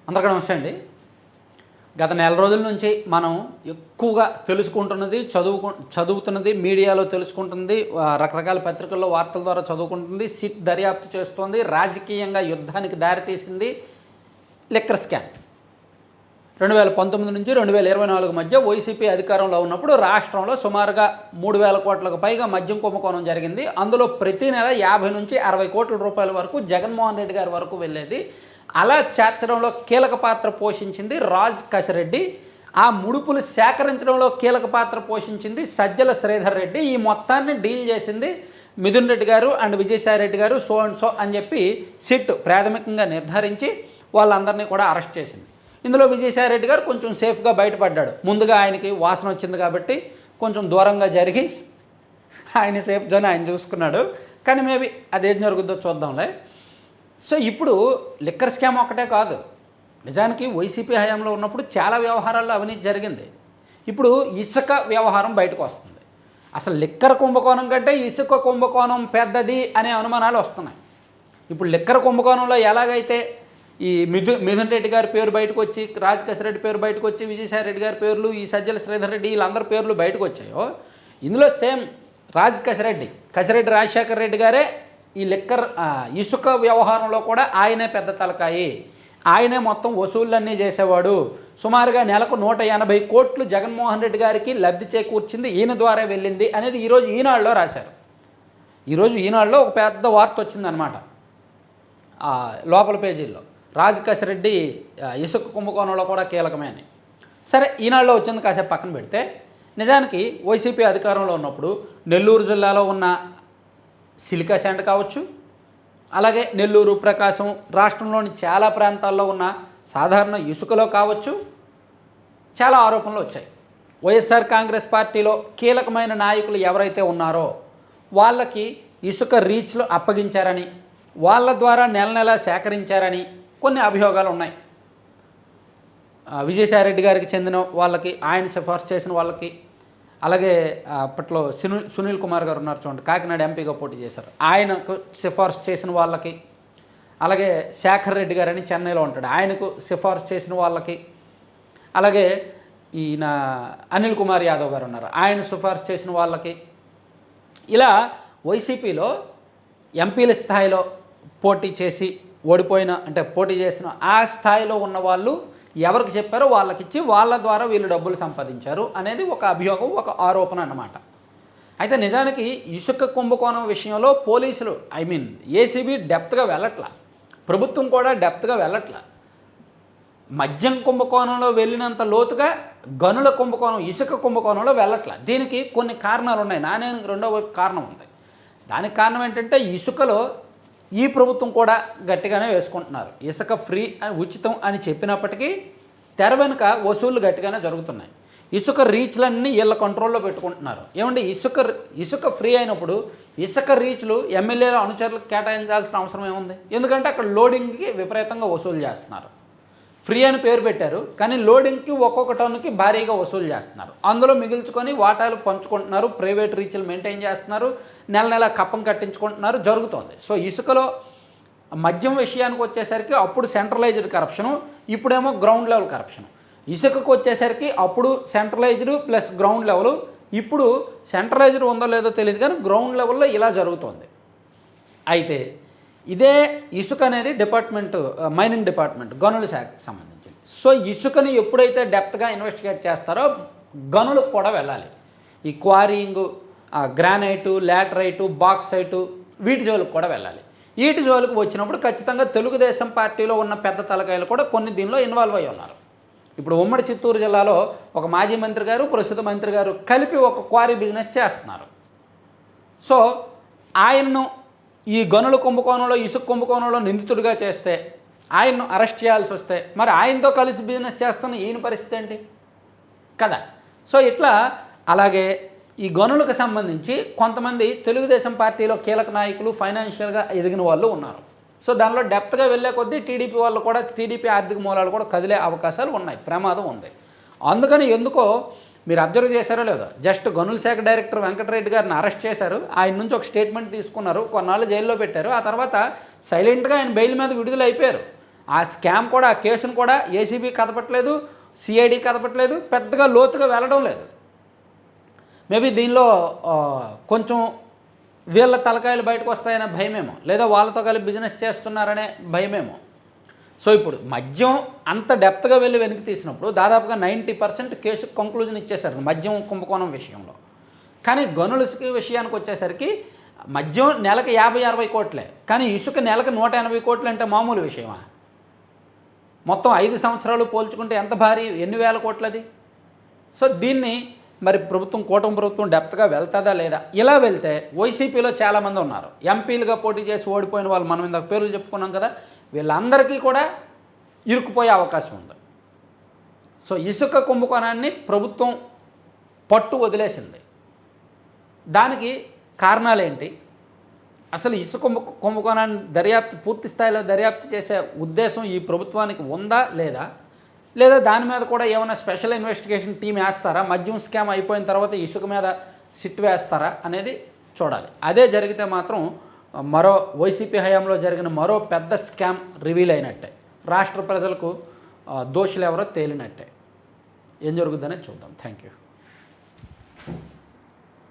అందరికీ నమస్తే అండి. గత నెల రోజుల నుంచి మనం ఎక్కువగా తెలుసుకుంటున్నది, చదువుతున్నది, మీడియాలో తెలుసుకుంటుంది, రకరకాల పత్రికల్లో వార్తల ద్వారా చదువుకుంటుంది, సిట్ దర్యాప్తు చేస్తోంది, రాజకీయంగా యుద్ధానికి దారితీసింది లిక్కర్ స్కామ్. 2019 నుంచి 2024 మధ్య వైసీపీ అధికారంలో ఉన్నప్పుడు రాష్ట్రంలో సుమారుగా 3,000 కోట్లకు పైగా మద్యం కుంభకోణం జరిగింది. అందులో ప్రతి నెల 50 నుంచి 60 కోట్ల రూపాయల వరకు జగన్మోహన్ రెడ్డి గారి వరకు వెళ్ళేది. అలా చేర్చడంలో కీలక పాత్ర పోషించింది రాజ్ కసిరెడ్డి. ఆ ముడుపులు సేకరించడంలో కీలక పాత్ర పోషించింది సజ్జల శ్రీధర్ రెడ్డి. ఈ మొత్తాన్ని డీల్ చేసింది మిథున్ రెడ్డి గారు అండ్ విజయసాయి రెడ్డి గారు, సో అండ్ సో అని చెప్పి సిట్ ప్రాథమికంగా నిర్ధారించి వాళ్ళందరినీ కూడా అరెస్ట్ చేసింది. ఇందులో విజయసాయి రెడ్డి గారు కొంచెం సేఫ్గా బయటపడ్డాడు. ముందుగా ఆయనకి వాసన వచ్చింది కాబట్టి కొంచెం దూరంగా జరిగి ఆయన సేఫ్ జోన్ ఆయన చూసుకున్నాడు. కానీ మేబీ అదేం జరుగుద్దో చూద్దాంలే. సో ఇప్పుడు లిక్కర్ స్కామ్ ఒక్కటే కాదు, నిజానికి వైసీపీ హయాంలో ఉన్నప్పుడు చాలా వ్యవహారాల్లో అవినీతి జరిగింది. ఇప్పుడు ఇసుక వ్యవహారం బయటకు వస్తుంది. అసలు లిక్కర్ కుంభకోణం కంటే ఇసుక కుంభకోణం పెద్దది అనే అనుమానాలు వస్తున్నాయి. ఇప్పుడు లిక్కర్ కుంభకోణంలో ఎలాగైతే ఈ మిథున్ రెడ్డి గారి పేరు బయటకు వచ్చి, రాజ్ కసిరెడ్డి పేరు బయటకు వచ్చి, విజయసాయి రెడ్డి గారి పేర్లు, ఈ సజ్జల శ్రీధర్ రెడ్డి వీళ్ళందరి పేర్లు బయటకు వచ్చాయో, ఇందులో సేమ్ రాజ్ కసిరెడ్డి రాజశేఖర రెడ్డి గారే ఈ లిక్కర్ ఇసుక వ్యవహారంలో కూడా ఆయనే పెద్ద తలకాయి, ఆయనే మొత్తం వసూళ్ళన్నీ చేసేవాడు. సుమారుగా నెలకు 180 కోట్లు జగన్మోహన్ రెడ్డి గారికి లబ్ధి చేకూర్చింది, ఈయన ద్వారా వెళ్ళింది అనేది ఈరోజు ఈనాడులో రాశారు. ఈరోజు ఈనాడులో ఒక పెద్ద వార్త వచ్చిందనమాట. లోపల పేజీల్లో రాజ్ కసిరెడ్డి ఇసుక కుంభకోణంలో కూడా కీలకమే అని. సరే, ఈనాడులో వచ్చింది కాసేపు పక్కన పెడితే, నిజానికి వైసీపీ అధికారంలో ఉన్నప్పుడు నెల్లూరు జిల్లాలో ఉన్న సిలికా శాండ్ కావచ్చు, అలాగే నెల్లూరు, ప్రకాశం, రాష్ట్రంలోని చాలా ప్రాంతాల్లో ఉన్న సాధారణ ఇసుకలో కావచ్చు, చాలా ఆరోపణలు వచ్చాయి. వైఎస్ఆర్ కాంగ్రెస్ పార్టీలో కీలకమైన నాయకులు ఎవరైతే ఉన్నారో వాళ్ళకి ఇసుక రీచ్లు అప్పగించారని, వాళ్ళ ద్వారా నెల నెల సేకరించారని కొన్ని అభియోగాలు ఉన్నాయి. విజయసాయి రెడ్డి గారికి చెందిన వాళ్ళకి, ఆయన సిఫార్సు చేసిన వాళ్ళకి, అలాగే అప్పట్లో సునీల్ కుమార్ గారు ఉన్నారు చూడండి, కాకినాడ ఎంపీగా పోటీ చేశారు, ఆయనకు సిఫార్సు చేసిన వాళ్ళకి, అలాగే శేఖర్ రెడ్డి గారని చెన్నైలో ఉంటాడు, ఆయనకు సిఫార్సు చేసిన వాళ్ళకి, అలాగే ఈయన అనిల్ కుమార్ యాదవ్ గారు ఉన్నారు, ఆయన సిఫార్సు చేసిన వాళ్ళకి, ఇలా వైసీపీలో ఎంపీల స్థాయిలో పోటీ చేసి ఓడిపోయిన, అంటే పోటీ చేసిన ఆ స్థాయిలో ఉన్న వాళ్ళు ఎవరికి చెప్పారో వాళ్ళకిచ్చి వాళ్ళ ద్వారా వీళ్ళు డబ్బులు సంపాదించారు అనేది ఒక అభియోగం, ఒక ఆరోపణ అన్నమాట. అయితే నిజానికి ఇసుక కుంభకోణం విషయంలో పోలీసులు, ఏసీబీ డెప్త్గా వెళ్ళట్లా, ప్రభుత్వం కూడా డెప్త్గా వెళ్ళట్లా. మద్యం కుంభకోణంలో వెళ్ళినంత లోతుగా గనుల కుంభకోణం, ఇసుక కుంభకోణంలో వెళ్ళట్లా. దీనికి కొన్ని కారణాలు ఉన్నాయి. నాణ్యానికి రెండో వైపు కారణం ఉంది. దానికి కారణం ఏంటంటే ఇసుకలో ఈ ప్రభుత్వం కూడా గట్టిగానే వేసుకుంటున్నారు. ఇసుక ఫ్రీ అని, ఉచితం అని చెప్పినప్పటికీ తెర వెనుక వసూళ్లు గట్టిగానే జరుగుతున్నాయి. ఇసుక రీచ్లన్నీ వీళ్ళ కంట్రోల్లో పెట్టుకుంటున్నారు. ఏమంటే ఇసుక ఫ్రీ అయినప్పుడు ఇసుక రీచ్లు ఎమ్మెల్యేల అనుచరులకు కేటాయించాల్సిన అవసరం ఏముంది? ఎందుకంటే అక్కడ లోడింగ్కి విపరీతంగా వసూలు చేస్తున్నారు. ఫ్రీ అని పేరు పెట్టారు, కానీ లోడింగ్కి ఒక్కొక్క టన్నుకి భారీగా వసూలు చేస్తున్నారు. అందులో మిగిల్చుకొని వాటాలు పంచుకుంటున్నారు, ప్రైవేట్ రీచ్లు మెయింటైన్ చేస్తున్నారు, నెల నెల కప్పం కట్టించుకుంటున్నారు, జరుగుతోంది. సో ఇసుకలో మద్యం విషయానికి వచ్చేసరికి అప్పుడు సెంట్రలైజ్డ్ కరప్షను, ఇప్పుడేమో గ్రౌండ్ లెవెల్ కరప్షను. ఇసుకకు వచ్చేసరికి అప్పుడు సెంట్రలైజ్డ్ ప్లస్ గ్రౌండ్ లెవెల్, ఇప్పుడు సెంట్రలైజ్డ్ ఉందో లేదో తెలియదు కానీ గ్రౌండ్ లెవెల్లో ఇలా జరుగుతోంది. అయితే ఇదే ఇసుక అనేది మైనింగ్ డిపార్ట్మెంట్, గనుల శాఖకు సంబంధించింది. సో ఇసుకని ఎప్పుడైతే డెప్త్గా ఇన్వెస్టిగేట్ చేస్తారో గనులకు కూడా వెళ్ళాలి. ఈ క్వారీయింగ్, గ్రానైటు, లాటరైటు, బాక్సైటు, వీటి జోలికి కూడా వెళ్ళాలి. వీటి జోలికి వచ్చినప్పుడు ఖచ్చితంగా తెలుగుదేశం పార్టీలో ఉన్న పెద్ద తలకాయలు కూడా కొన్ని దీనిలో ఇన్వాల్వ్ అయ్యి ఉన్నారు. ఇప్పుడు ఉమ్మడి చిత్తూరు జిల్లాలో ఒక మాజీ మంత్రి గారు, ప్రస్తుత మంత్రి గారు కలిపి ఒక క్వారీ బిజినెస్ చేస్తున్నారు. సో ఆయన్ను ఈ గనుల కుంభకోణంలో, ఇసుక కుంభకోణంలో నిందితుడిగా చేస్తే, ఆయన్ను అరెస్ట్ చేయాల్సి వస్తే మరి ఆయనతో కలిసి బిజినెస్ చేస్తున్న ఈయన పరిస్థితి ఏంటి కదా? సో ఇట్లా, అలాగే ఈ గనులకు సంబంధించి కొంతమంది తెలుగుదేశం పార్టీలో కీలక నాయకులు, ఫైనాన్షియల్గా ఎదిగిన వాళ్ళు ఉన్నారు. సో దానిలో డెప్త్గా వెళ్ళే కొద్దీ టీడీపీ వాళ్ళు కూడా, టీడీపీ ఆర్థిక మూలాలు కూడా కదిలే అవకాశాలు ఉన్నాయి, ప్రమాదం ఉంది. అందుకని ఎందుకో మీరు అబ్జర్వ్ చేశారో లేదో, జస్ట్ గనుల శాఖ డైరెక్టర్ వెంకటరెడ్డి గారిని అరెస్ట్ చేశారు, ఆయన నుంచి ఒక స్టేట్మెంట్ తీసుకున్నారు, కొన్నాళ్ళు జైల్లో పెట్టారు, ఆ తర్వాత సైలెంట్గా ఆయన బెయిల్ మీద విడుదల అయిపోయారు. ఆ స్కామ్ కూడా, ఆ కేసును కూడా ఏసీబీ కదపట్లేదు, సిఐడి కదపట్లేదు, పెద్దగా లోతుగా వెళ్ళడం లేదు. మేబీ దీనిలో కొంచెం వీళ్ళ తలకాయలు బయటకు వస్తాయనే భయమేమో, లేదా వాళ్ళతో కలిపి బిజినెస్ చేస్తున్నారనే భయమేమో. సో ఇప్పుడు మద్యం అంత డెప్త్గా వెళ్ళి వెనక్కి తీసినప్పుడు దాదాపుగా 90% కేసు కంక్లూజన్ ఇచ్చేశారు మద్యం కుంభకోణం విషయంలో. కానీ గనుల విషయానికి వచ్చేసరికి మద్యం నెలకు 50-60 కోట్లే, కానీ ఇసుక నెలకు 180 కోట్లు అంటే మామూలు విషయమా? మొత్తం 5 సంవత్సరాలు పోల్చుకుంటే ఎంత భారీ, ఎన్ని వేల కోట్లది? సో దీన్ని మరి ప్రభుత్వం, కూటమి ప్రభుత్వం డెప్త్గా వెళ్తుందా లేదా? ఇలా వెళ్తే వైసీపీలో చాలామంది ఉన్నారు, ఎంపీలుగా పోటీ చేసి ఓడిపోయిన వాళ్ళు, మనం ఇందాక పేర్లు చెప్పుకున్నాం కదా, వీళ్ళందరికీ కూడా ఇరుక్కుపోయే అవకాశం ఉంది. సో ఇసుక కుంభకోణాన్ని ప్రభుత్వం పట్టు వదిలేసింది. దానికి కారణాలేంటి? అసలు ఇసుక కుంభకోణాన్ని పూర్తి స్థాయిలో దర్యాప్తు చేసే ఉద్దేశం ఈ ప్రభుత్వానికి ఉందా లేదా దాని మీద కూడా ఏమైనా స్పెషల్ ఇన్వెస్టిగేషన్ టీం వేస్తారా? మద్యం స్కామ్ అయిపోయిన తర్వాత ఇసుక మీద సిట్ వేస్తారా అనేది చూడాలి. అదే జరిగితే మాత్రం మరో వైసీపీ హయాంలో జరిగిన మరో పెద్ద స్కామ్ రివీల్ అయినట్టే, రాష్ట్ర ప్రజలకు దోషులు ఎవరో తేలినట్టే. ఏం జరుగుతుందనే చూద్దాం. Thank you.